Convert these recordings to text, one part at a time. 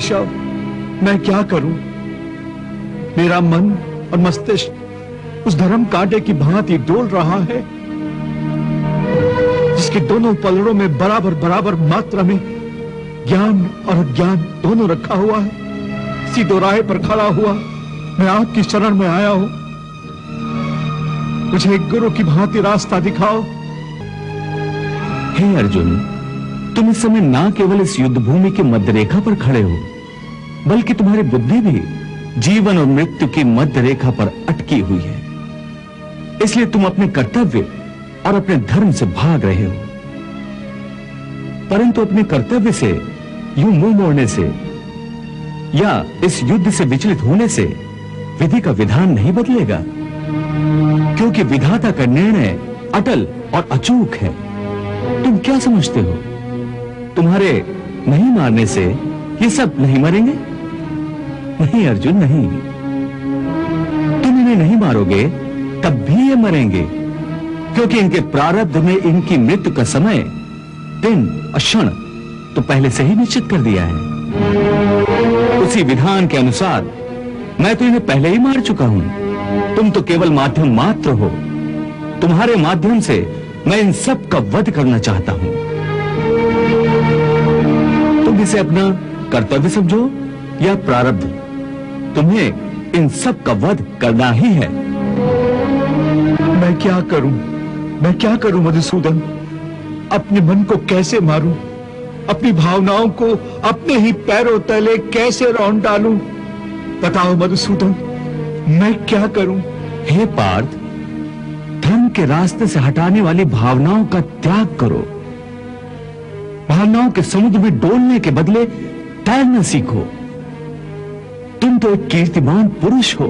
केशव, मैं क्या करूं? मेरा मन और मस्तिष्क उस धर्म कांटे की भांति डोल रहा है, जिसके दोनों पलड़ों में बराबर बराबर मात्रा में ज्ञान और अज्ञान दोनों रखा हुआ है। इसी दोराहे पर खड़ा हुआ मैं आपकी शरण में आया हूं। मुझे एक गुरु की भांति रास्ता दिखाओ। हे अर्जुन, तुम इस समय ना केवल इस युद्ध भूमि की मध्य रेखा पर खड़े हो, बल्कि तुम्हारी बुद्धि भी जीवन और मृत्यु की मध्य रेखा पर अटकी हुई है। इसलिए तुम अपने कर्तव्य और अपने धर्म से भाग रहे हो, परंतु अपने कर्तव्य से यूं मुंह मोड़ने से या इस युद्ध से विचलित होने से विधि का विधान नहीं बदलेगा, क्योंकि विधाता का निर्णय अटल और अचूक है। तुम क्या समझते हो, तुम्हारे नहीं मारने से ये सब नहीं मरेंगे? नहीं अर्जुन, नहीं। तुम इन्हें नहीं मारोगे तब भी ये मरेंगे, क्योंकि इनके प्रारब्ध में इनकी मृत्यु का समय, दिन और क्षण तो पहले से ही निश्चित कर दिया है। उसी विधान के अनुसार मैं तो इन्हें पहले ही मार चुका हूं। तुम तो केवल माध्यम मात्र हो। तुम्हारे माध्यम से मैं इन सब का वध करना चाहता हूं। तुम इसे अपना कर्तव्य समझो या प्रारब्ध, तुम्हें इन सब का वध करना ही है। मैं क्या करूं मधुसूदन? अपने मन को कैसे मारूं? अपनी भावनाओं को अपने ही पैरों तले कैसे रौंद डालूं? बताओ मधुसूदन, मैं क्या करूं? हे पार्थ, धर्म के रास्ते से हटाने वाली भावनाओं का त्याग करो। भावनाओं के समुद्र में डोलने के बदले तैरना सीखो। तुम तो एक कीर्तिमान पुरुष हो।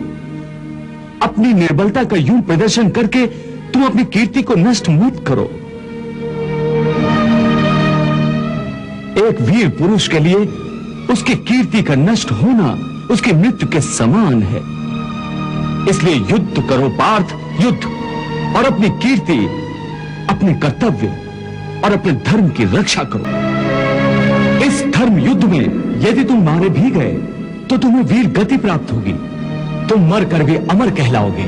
अपनी निर्बलता का यूं प्रदर्शन करके तुम अपनी कीर्ति को नष्ट मत करो। एक वीर पुरुष के लिए उसकी कीर्ति का नष्ट होना उसकी मृत्यु के समान है। इसलिए युद्ध करो पार्थ, युद्ध, और अपनी कीर्ति, अपने कर्तव्य और अपने धर्म की रक्षा करो। इस धर्म युद्ध में यदि तुम मारे भी गए तो तुम्हें वीर गति प्राप्त होगी। तुम मर कर भी अमर कहलाओगे।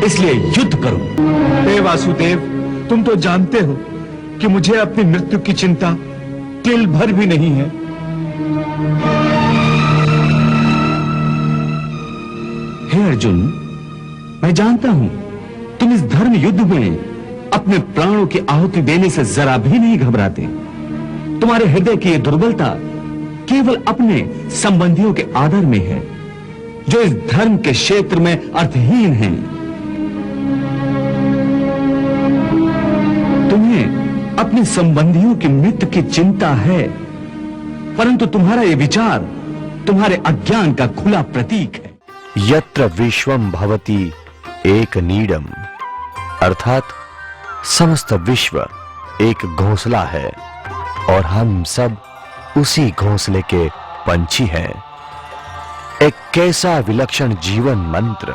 इसलिए युद्ध करो। हे वासुदेव, तुम तो जानते हो कि मुझे अपनी मृत्यु की चिंता तिल भर भी नहीं है। हे अर्जुन, मैं जानता हूं तुम इस धर्म युद्ध में अपने प्राणों की आहुति देने से जरा भी नहीं घबराते। तुम्हारे हृदय की यह दुर्बलता केवल अपने संबंधियों के आदर में है, जो इस धर्म के क्षेत्र में अर्थहीन हैं। तुम्हें अपने संबंधियों की मृत्यु की चिंता है, परंतु तुम्हारा यह विचार तुम्हारे अज्ञान का खुला प्रतीक है। यत्र विश्वम भवति एक नीडम, अर्थात समस्त विश्व एक घोंसला है और हम सब उसी घोंसले के पंछी हैं। एक कैसा विलक्षण जीवन मंत्र,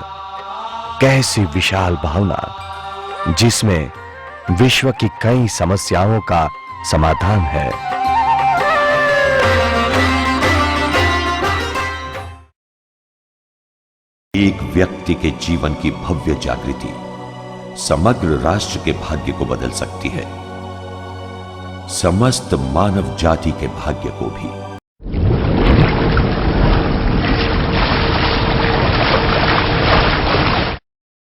कैसी विशाल भावना, जिसमें विश्व की कई समस्याओं का समाधान है। एक व्यक्ति के जीवन की भव्य जागृति समग्र राष्ट्र के भाग्य को बदल सकती है, समस्त मानव जाति के भाग्य को भी।